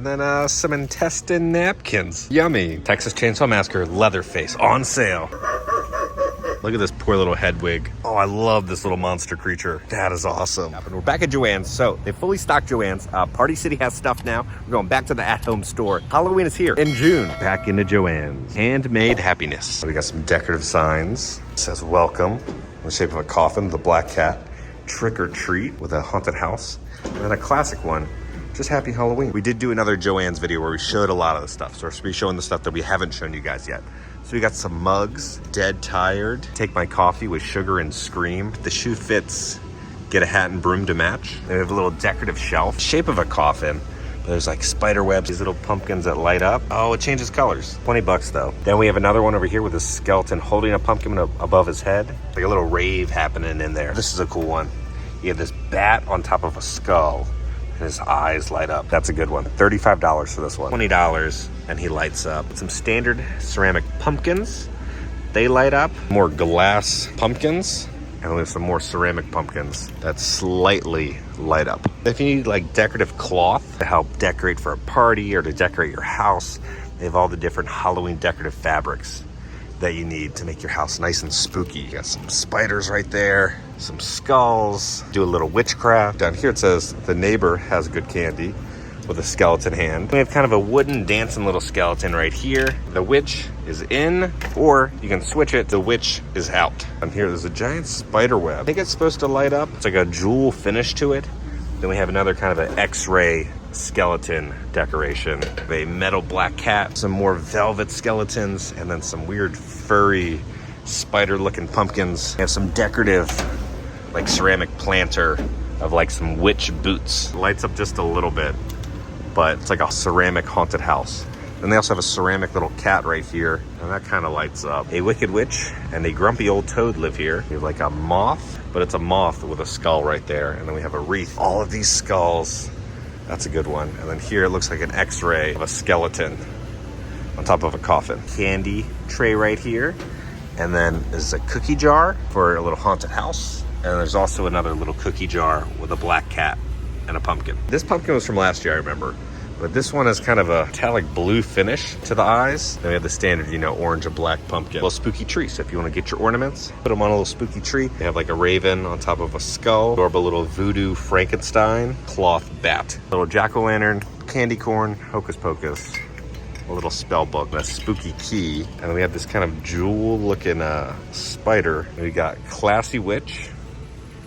And then some intestine napkins. Yummy. Texas Chainsaw Massacre Leatherface on sale. Look at this poor little head wig. Oh, I love this little monster creature. That is awesome. And we're back at JoAnn's. So they fully stocked JoAnn's. Party City has stuff now. We're going back to the at-home store. Halloween is here in June. Back into JoAnn's. Handmade happiness. We got some decorative signs. It says welcome in the shape of a coffin, the black cat. Trick or treat with a haunted house. And then a classic one. Just happy Halloween. We did do another JoAnn's video where we showed a lot of the stuff. So we're supposed to be showing the stuff that we haven't shown you guys yet. So we got some mugs, Dead Tired, Take My Coffee with Sugar and Scream. The shoe fits, Get a Hat and Broom to match. They have a little decorative shelf, shape of a coffin. There's like spider webs, these little pumpkins that light up. Oh, it changes colors. 20 bucks though. Then we have another one over here with a skeleton holding a pumpkin above his head. Like a little rave happening in there. This is a cool one. You have this bat on top of a skull. His eyes light up. That's a good one. $35 for this one. $20 and he lights up. Some standard ceramic pumpkins. They light up. More glass pumpkins. And we have some more ceramic pumpkins that slightly light up. If you need like decorative cloth to help decorate for a party or to decorate your house, they have all the different Halloween decorative fabrics that you need to make your house nice and spooky. You got some spiders right there, some skulls, do a little witchcraft. Down here it says, the neighbor has good candy with a skeleton hand. We have kind of a wooden dancing little skeleton right here. The witch is in, or you can switch it, the witch is out. And here there's a giant spider web. I think it's supposed to light up. It's like a jewel finish to it. Then we have another kind of an X-ray skeleton decoration. A metal black cat, some more velvet skeletons, and then some weird furry spider looking pumpkins. We have some decorative like ceramic planter of like some witch boots. It lights up just a little bit, but it's like a ceramic haunted house. Then they also have a ceramic little cat right here, and that kind of lights up. A wicked witch and a grumpy old toad live here. We have like a moth, but it's a moth with a skull right there. And then we have a wreath. All of these skulls. That's a good one. And then here it looks like an X-ray of a skeleton on top of a coffin. Candy tray right here. And then there's a cookie jar for a little haunted house. And there's also another little cookie jar with a black cat and a pumpkin. This pumpkin was from last year, I remember. But this one is kind of a metallic blue finish to the eyes. Then we have the standard, you know, orange and black pumpkin. A little spooky tree. So if you want to get your ornaments, put them on a little spooky tree. They have like a raven on top of a skull. Adorable little voodoo Frankenstein cloth bat. A little jack-o'-lantern, candy corn, hocus pocus. A little spell book, a spooky key. And we have this kind of jewel looking spider. And we got classy witch.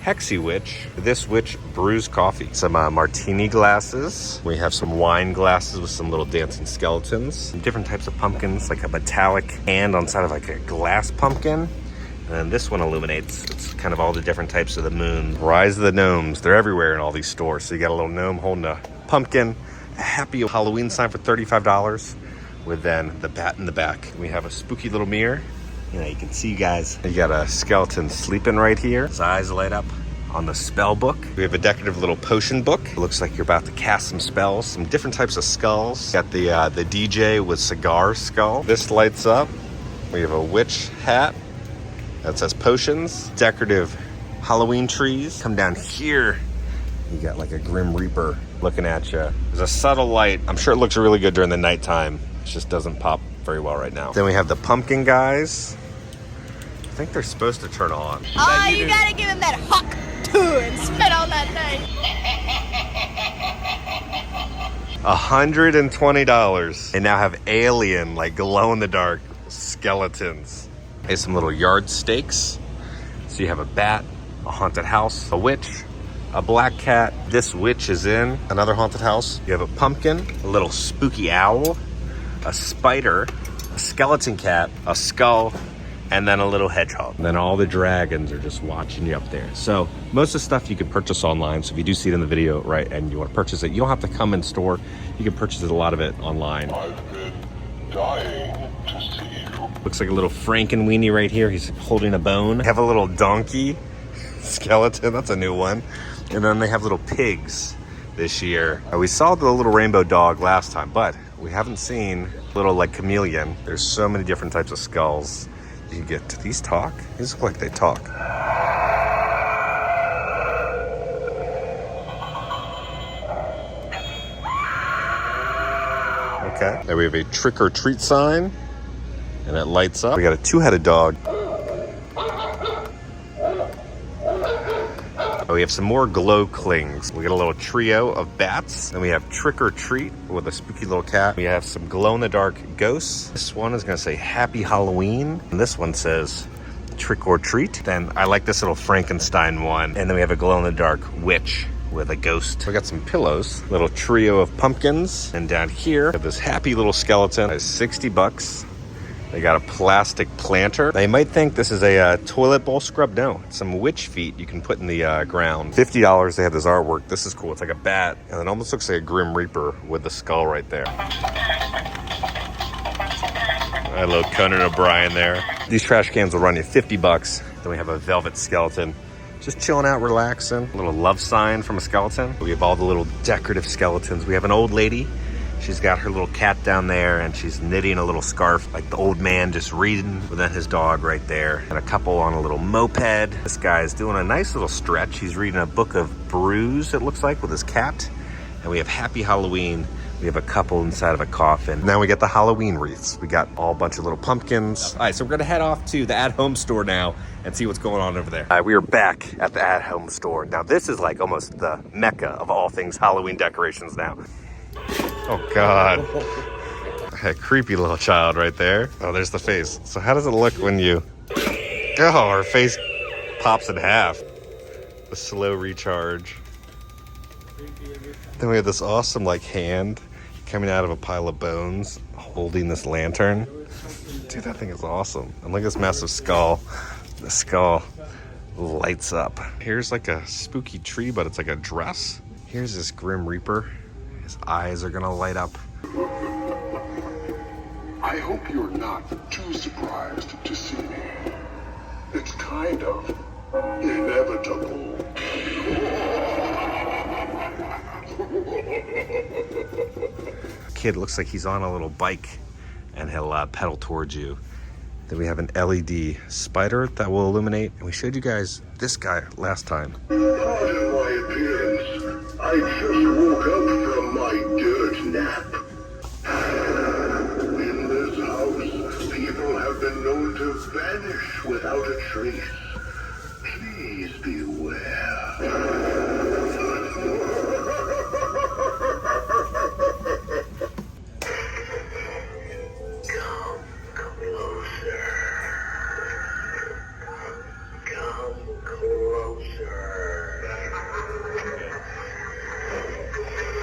Hexy witch. This witch brews coffee. Some martini glasses. We have some wine glasses with some little dancing skeletons. Some different types of pumpkins, like a metallic hand on side of like a glass pumpkin. And then this one illuminates. It's kind of all the different types of the moon. Rise of the gnomes. They're everywhere in all these stores. So you got a little gnome holding a pumpkin. A happy Halloween sign for $35 with then the bat in the back. We have a spooky little mirror. You know, you can see, guys, you got a skeleton sleeping right here. His eyes light up on the spell book. We have a decorative little potion book. It looks like you're about to cast some spells. Some different types of skulls. Got the DJ with cigar skull. This lights up. We have a witch hat that says potions. Decorative Halloween trees. Come down here. You got like a Grim Reaper looking at you. There's a subtle light. I'm sure it looks really good during the nighttime. It just doesn't pop very well right now. Then we have the pumpkin guys. I think they're supposed to turn on. Oh, you gotta give him that hawk too and spit on that thing. $120. They now have alien, like glow-in-the-dark skeletons. Here's some little yard stakes. So you have a bat, a haunted house, a witch, a black cat. This witch is in another haunted house. You have a pumpkin, a little spooky owl, a spider, a skeleton cat, a skull, and then a little hedgehog. And then all the dragons are just watching you up there. So most of the stuff you can purchase online. So if you do see it in the video, right, and you want to purchase it, you don't have to come in store. You can purchase a lot of it online. I've been dying to see you. Looks like a little Frankenweenie right here. He's holding a bone. Have a little donkey skeleton. That's a new one. And then they have little pigs this year. We saw the little rainbow dog last time, but we haven't seen little like chameleon. There's so many different types of skulls you can get. Do these talk? These look like they talk. Okay. Then we have a trick or treat sign, and it lights up. We got a two-headed dog. We have some more glow clings. We got a little trio of bats. Then we have trick or treat with a spooky little cat. We have some glow-in-the-dark ghosts. This one is gonna say Happy Halloween. And this one says trick or treat. Then I like this little Frankenstein one. And then we have a glow-in-the-dark witch with a ghost. We got some pillows, little trio of pumpkins. And down here, we have this happy little skeleton. It's $60. They got a plastic planter. They might think this is a toilet bowl scrub. No, it's some witch feet you can put in the ground. $50, they have this artwork. This is cool. It's like a bat, and it almost looks like a Grim Reaper with the skull right there. A little Conan O'Brien there. These trash cans will run you $50. Then we have a velvet skeleton. Just chilling out, relaxing. A little love sign from a skeleton. We have all the little decorative skeletons. We have an old lady. She's got her little cat down there, and she's knitting a little scarf, like the old man just reading, with then his dog right there. And a couple on a little moped. This guy's doing a nice little stretch. He's reading a book of brews, it looks like, with his cat. And we have Happy Halloween. We have a couple inside of a coffin. Now we get the Halloween wreaths. We got all a bunch of little pumpkins. All right, so we're gonna head off to the AtHome Store now and see what's going on over there. All right, we are back at the AtHome Store. Now this is like almost the mecca of all things Halloween decorations now. Oh God, a creepy little child right there. Oh, there's the face. So how does it look when you, oh, her face pops in half. The slow recharge. Then we have this awesome like hand coming out of a pile of bones holding this lantern. Dude, that thing is awesome. And look at this massive skull. The skull lights up. Here's like a spooky tree, but it's like a dress. Here's this Grim Reaper. His eyes are gonna light up. I hope you're not too surprised to see me. It's kind of inevitable. Kid looks like he's on a little bike, and he'll pedal towards you. Then we have an LED spider that will illuminate, and we showed you guys this guy last time. Pardon my appearance. I just woke up from my dirt nap. In this house, people have been known to vanish without a trace. Please beware.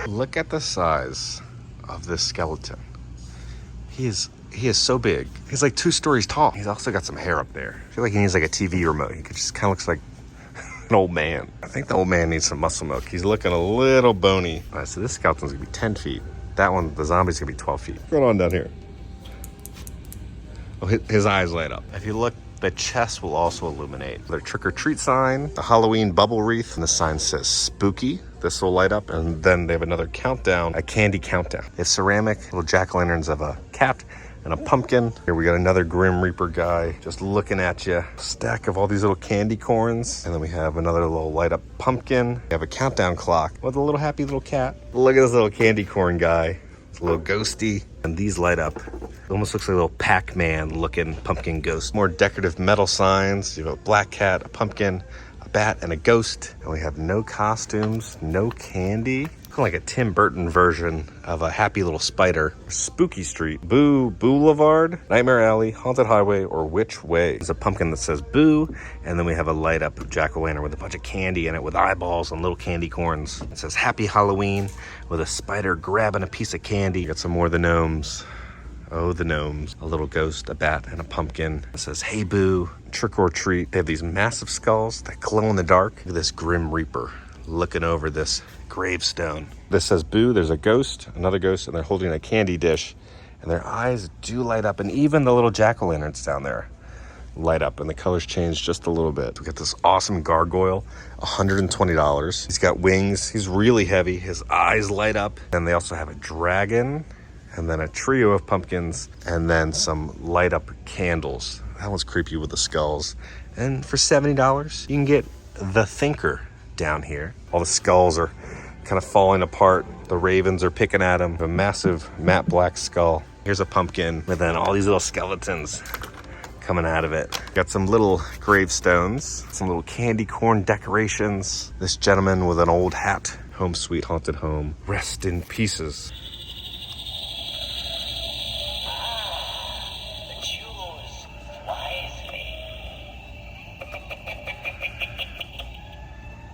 Look at the size of this skeleton. He is so big. He's like 2 stories tall. He's also got some hair up there. I feel like he needs like a TV remote. He just kind of looks like an old man. I think the old man needs some muscle milk. He's looking a little bony. All right, so this skeleton's gonna be 10 feet. That one, the zombie's gonna be 12 feet. What's going on down here? Oh, his eyes light up. If you look, the chest will also illuminate. Their trick-or-treat sign, the Halloween bubble wreath, and the sign says spooky. This will light up, and then they have another countdown, a candy countdown. They have ceramic little jack-o'-lanterns of a cat and a pumpkin. Here we got another Grim Reaper guy just looking at you. Stack of all these little candy corns. And then we have another little light up pumpkin. We have a countdown clock with a little happy little cat. Look at this little candy corn guy. It's a little ghosty. And these light up. It almost looks like a little Pac-Man looking pumpkin ghost. More decorative metal signs. You have a black cat, a pumpkin, a bat, and a ghost. And we have no costumes, no candy. Kind of like a Tim Burton version of a happy little spider. Spooky Street, Boo Boulevard, Nightmare Alley, Haunted Highway, or Which Way? There's a pumpkin that says Boo, and then we have a light up jack-o'-lantern with a bunch of candy in it with eyeballs and little candy corns. It says Happy Halloween with a spider grabbing a piece of candy. Got some more of the gnomes. Oh, the gnomes. A little ghost, a bat, and a pumpkin. It says, hey, Boo, trick or treat. They have these massive skulls that glow in the dark. Look at this Grim Reaper looking over this gravestone. This says Boo, there's a ghost, another ghost, and they're holding a candy dish. And their eyes do light up, and even the little jack-o'-lanterns down there light up, and the colors change just a little bit. We got this awesome gargoyle, $120. He's got wings. He's really heavy. His eyes light up. And they also have a dragon, and then a trio of pumpkins, and then some light up candles. That one's creepy with the skulls. And for $70, you can get the Thinker down here. All the skulls are kind of falling apart. The ravens are picking at him. A massive matte black skull. Here's a pumpkin, and then all these little skeletons coming out of it. Got some little gravestones, some little candy corn decorations. This gentleman with an old hat. Home sweet haunted home. Rest in pieces.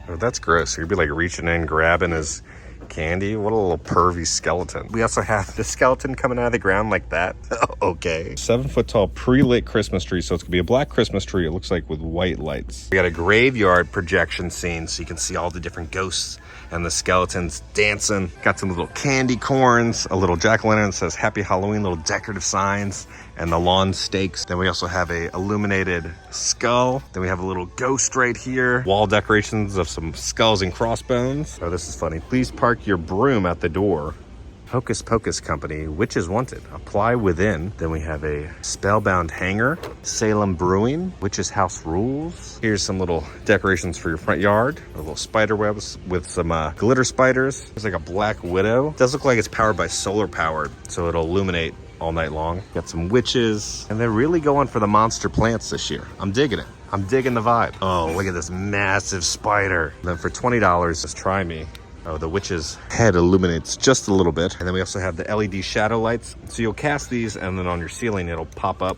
Oh, that's gross. You'd be like reaching in, grabbing his candy. What a little pervy skeleton. We also have the skeleton coming out of the ground like that. Okay. 7-foot tall pre-lit Christmas tree. So it's gonna be a black Christmas tree, it looks like, with white lights. We got a graveyard projection scene so you can see all the different ghosts and the skeletons dancing. Got some little candy corns, a little jack-o'-lantern that says Happy Halloween, little decorative signs, and the lawn stakes. Then we also have a illuminated skull. Then we have a little ghost right here. Wall decorations of some skulls and crossbones. Oh, this is funny. Please park your broom at the door. Hocus Pocus Company, Witches Wanted. Apply within. Then we have a Spellbound Hanger. Salem Brewing, Witches House Rules. Here's some little decorations for your front yard. A little spider webs with some glitter spiders. There's like a black widow. It does look like it's powered by solar powered, so it'll illuminate all night long. Got some witches, and they're really going for the monster plants this year. I'm digging it. I'm digging the vibe. Oh, look at this massive spider. And then for $20, just try me. Oh, the witch's head illuminates just a little bit. And then we also have the LED shadow lights. So you'll cast these and then on your ceiling it'll pop up.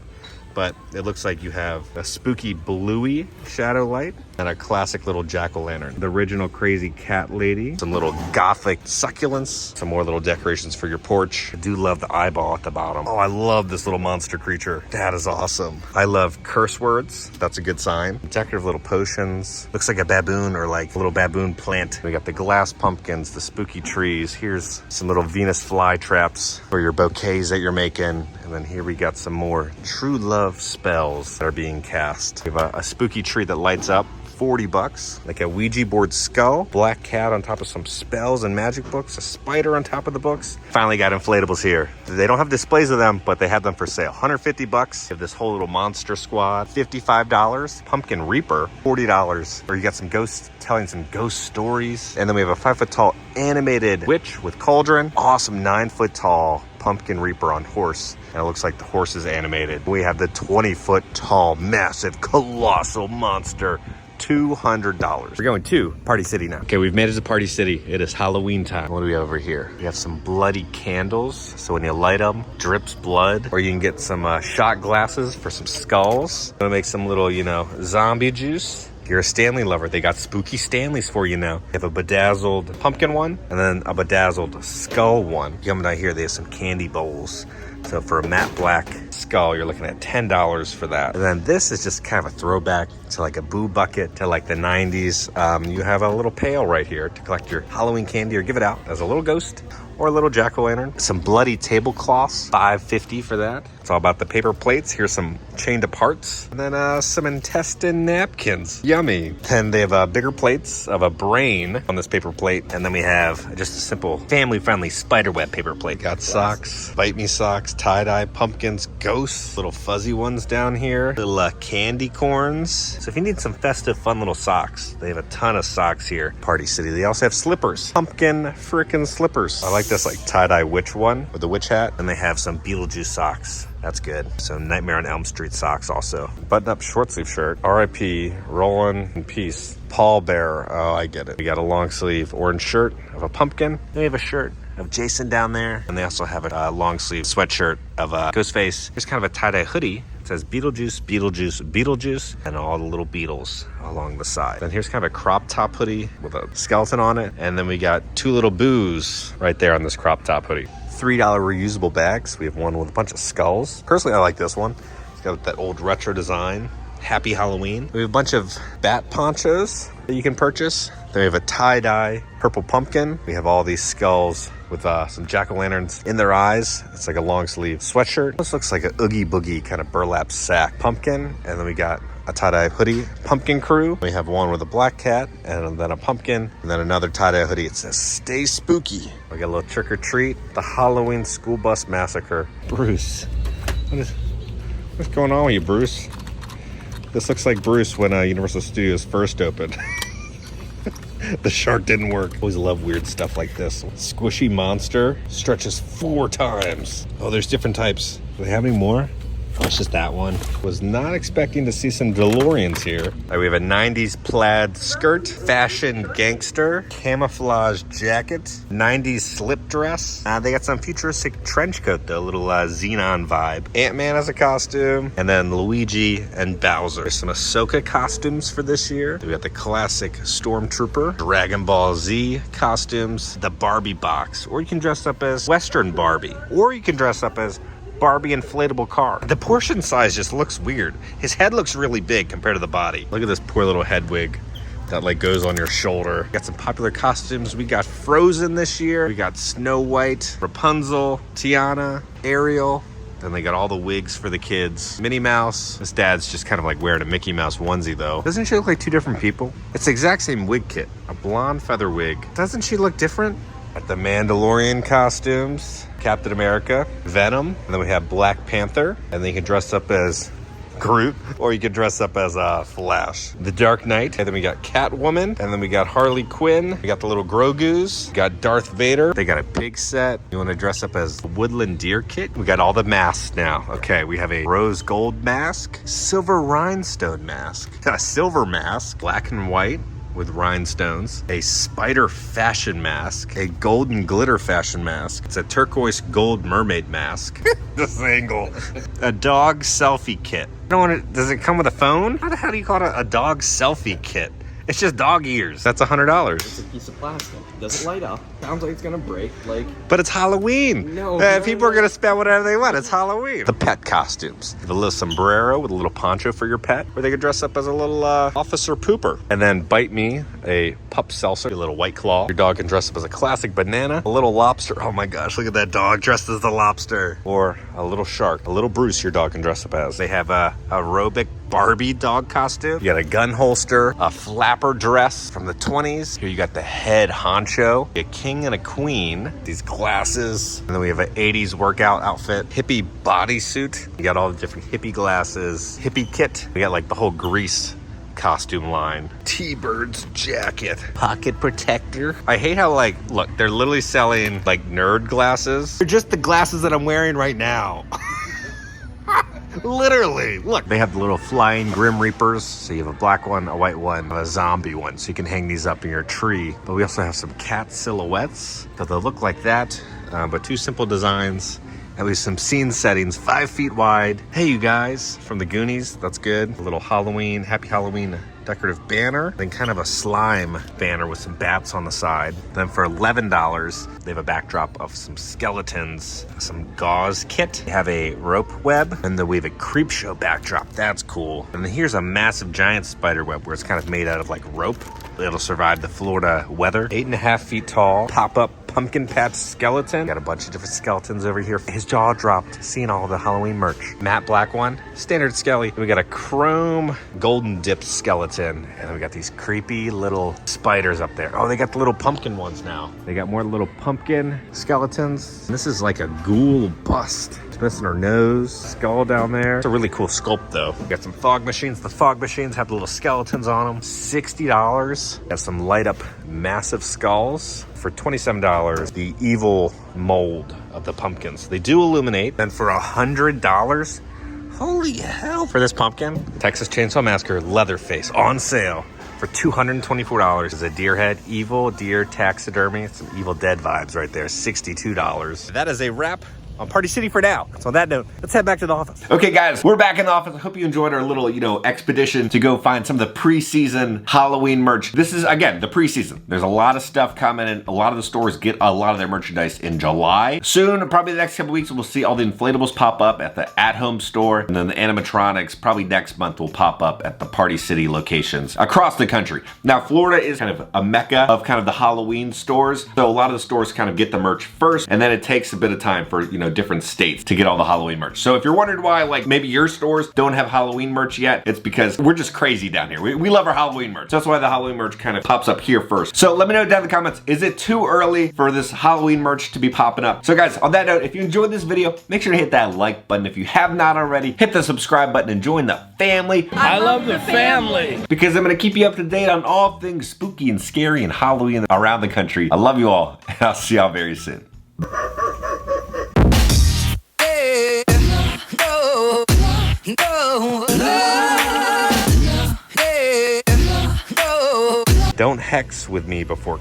But it looks like you have a spooky bluey shadow light and a classic little jack-o'-lantern. The original crazy cat lady. Some little gothic succulents. Some more little decorations for your porch. I do love the eyeball at the bottom. Oh, I love this little monster creature. That is awesome. I love curse words. That's a good sign. Decorative little potions. Looks like a baboon or like a little baboon plant. We got the glass pumpkins, the spooky trees. Here's some little Venus fly traps for your bouquets that you're making. And then here we got some more true love spells that are being cast. We have a spooky tree that lights up. $40, like a Ouija board skull, black cat on top of some spells and magic books, a spider on top of the books. Finally got inflatables here. They don't have displays of them, but they have them for sale. $150. You have this whole little monster squad, $55. Pumpkin Reaper, $40. Or you got some ghosts telling some ghost stories. And then we have a 5-foot tall animated witch with cauldron. Awesome 9-foot tall Pumpkin Reaper on horse. And it looks like the horse is animated. We have the 20-foot tall, massive, colossal monster. $200. We're going to Party City now. Okay, we've made it to Party City. It is Halloween time. What do we have over here? We have some bloody candles. So when you light them, drips blood. Or you can get some shot glasses for some skulls. I'm gonna make some little, zombie juice. If you're a Stanley lover, they got spooky Stanleys for you now. You have a bedazzled pumpkin one and then a bedazzled skull one. Coming down here, they have some candy bowls. So for a matte black skull, you're looking at $10 for that. And then this is just kind of a throwback to like a boo bucket to like the 90s. You have a little pail right here to collect your Halloween candy or give it out as a little ghost or a little jack-o'-lantern. Some bloody tablecloths, $5.50 for that. It's all about the paper plates. Here's some chained parts. And then some intestine napkins. Yummy. Then they have bigger plates of a brain on this paper plate. And then we have just a simple family-friendly spiderweb paper plate. Got socks, bite me socks, tie-dye, pumpkins, ghosts, little fuzzy ones down here, little candy corns. So if you need some festive, fun little socks, they have a ton of socks here. Party City. They also have slippers. Pumpkin frickin' slippers. I like this like tie-dye witch one with the witch hat. And they have some Beetlejuice socks. That's good. So Nightmare on Elm Street socks also. Button-up short sleeve shirt. R.I.P. Rollin' in peace. Pall Bearer. Oh, I get it. We got a long sleeve orange shirt of a pumpkin. Then we have a shirt of Jason down there. And they also have a long sleeve sweatshirt of Ghostface. Here's kind of a tie-dye hoodie. It says Beetlejuice, Beetlejuice, Beetlejuice, and all the little Beetles along the side. Then here's kind of a crop top hoodie with a skeleton on it. And then we got two little boos right there on this crop top hoodie. $3 reusable bags. We have one with a bunch of skulls. Personally, I like this one. It's got that old retro design. Happy Halloween. We have a bunch of bat ponchos that you can purchase. Then we have a tie-dye purple pumpkin. We have all these skulls with some jack-o'-lanterns in their eyes. It's like a long sleeve sweatshirt. This looks like an Oogie Boogie kind of burlap sack pumpkin. And then we got a tie-dye hoodie, pumpkin crew. We have one with a black cat and then a pumpkin and then another tie-dye hoodie. It says stay spooky. We got a little trick or treat, the Halloween school bus massacre. Bruce, what's going on with you, Bruce? This looks like Bruce when Universal Studios first opened. The shark didn't work. Always love weird stuff like this. Squishy monster stretches 4 times. Oh, there's different types. Do they have any more? Oh, it's just that one. Was not expecting to see some DeLoreans here. All right, we have a 90s plaid skirt, fashion gangster, camouflage jacket, 90s slip dress. They got some futuristic trench coat though, a little Xenon vibe. Ant-Man has a costume, and then Luigi and Bowser. There's some Ahsoka costumes for this year. We got the classic Stormtrooper, Dragon Ball Z costumes, the Barbie box, or you can dress up as Western Barbie, or you can dress up as Barbie inflatable car. The portion size just looks weird. His head looks really big compared to the body. Look at this poor little head wig that like goes on your shoulder. Got some popular costumes. We got Frozen this year. We got Snow White, Rapunzel, Tiana, Ariel. Then they got all the wigs for the kids. Minnie Mouse. This dad's just kind of like wearing a Mickey Mouse onesie though. Doesn't she look like 2 different people? It's the exact same wig kit. A blonde feather wig. Doesn't she look different? At the Mandalorian costumes, Captain America, Venom, and then we have Black Panther, and then you can dress up as Groot, or you can dress up as Flash. The Dark Knight, and then we got Catwoman, and then we got Harley Quinn, we got the little Grogu's, we got Darth Vader, they got a pig set. You want to dress up as Woodland Deer Kit? We got all the masks now. Okay, we have a rose gold mask, silver rhinestone mask, a silver mask, black and white, with rhinestones, a spider fashion mask, a golden glitter fashion mask. It's a turquoise gold mermaid mask. This angle. A dog selfie kit. I don't want to, does it come with a phone? How the hell do you call it a dog selfie kit? It's just dog ears. That's $100. It's a piece of plastic. Doesn't light up. Sounds like it's gonna break. Like, but it's Halloween. No, people are gonna spend whatever they want. It's Halloween. The pet costumes. The little sombrero with a little poncho for your pet, or they could dress up as a little officer pooper. And then Bite Me, a pup seltzer, a little White Claw. Your dog can dress up as a classic banana, a little lobster. Oh my gosh, look at that dog dressed as the lobster. Or a little shark, a little Bruce your dog can dress up as. They have a aerobic Barbie dog costume. You got a gun holster, a flapper dress from the 20s. Here you got the head honcho, a king and a queen, these glasses, and then we have an 80s workout outfit, hippie bodysuit. You got all the different hippie glasses, hippie kit. We got like the whole Grease costume line. T-Bird's jacket, pocket protector. I hate how like, look, they're literally selling like nerd glasses. They're just the glasses that I'm wearing right now. Literally, look. They have the little flying Grim Reapers. So you have a black one, a white one, a zombie one. So you can hang these up in your tree. But we also have some cat silhouettes. So they'll look like that, but 2 simple designs. At least some scene settings, 5 feet wide. Hey, you guys, from the Goonies, that's good. A little Halloween, Happy Halloween decorative banner, then kind of a slime banner with some bats on the side. Then for $11, they have a backdrop of some skeletons, some gauze kit. They have a rope web, and then we have a creep show backdrop. That's cool. And then here's a massive giant spider web where it's kind of made out of like rope. It'll survive the Florida weather. 8.5 feet tall, pop-up pumpkin patch skeleton. Got a bunch of different skeletons over here. His jaw dropped, seeing all the Halloween merch. Matte black one, standard skelly. We got a chrome golden dipped skeleton. And then we got these creepy little spiders up there. Oh, they got the little pumpkin ones now. They got more little pumpkin skeletons. And this is like a ghoul bust. It's missing her nose, skull down there. It's a really cool sculpt though. We got some fog machines. The fog machines have the little skeletons on them. $60. Got some light up massive skulls. For $27, the evil mold of the pumpkins. They do illuminate. And for $100, holy hell, for this pumpkin, Texas Chainsaw Massacre Leatherface on sale for $224. Is a deer head, evil deer taxidermy. Some Evil Dead vibes right there, $62. That is a wrap on Party City for now. So on that note, let's head back to the office. Okay guys, we're back in the office. I hope you enjoyed our little, expedition to go find some of the pre-season Halloween merch. This is, again, the pre-season. There's a lot of stuff coming in. A lot of the stores get a lot of their merchandise in July. Soon, probably the next couple weeks, we'll see all the inflatables pop up at the at-home store, and then the animatronics probably next month will pop up at the Party City locations across the country. Now, Florida is kind of a mecca of kind of the Halloween stores. So a lot of the stores kind of get the merch first, and then it takes a bit of time for, different states to get all the Halloween merch. So if you're wondering why, like, maybe your stores don't have Halloween merch yet, it's because we're just crazy down here. We love our Halloween merch. That's why the Halloween merch kind of pops up here first. So let me know down in the comments, is it too early for this Halloween merch to be popping up? So guys, on that note, if you enjoyed this video, make sure to hit that like button. If you have not already, hit the subscribe button and join the family. I love the family. Because I'm gonna keep you up to date on all things spooky and scary and Halloween around the country. I love you all, and I'll see y'all very soon. Don't hex with me before.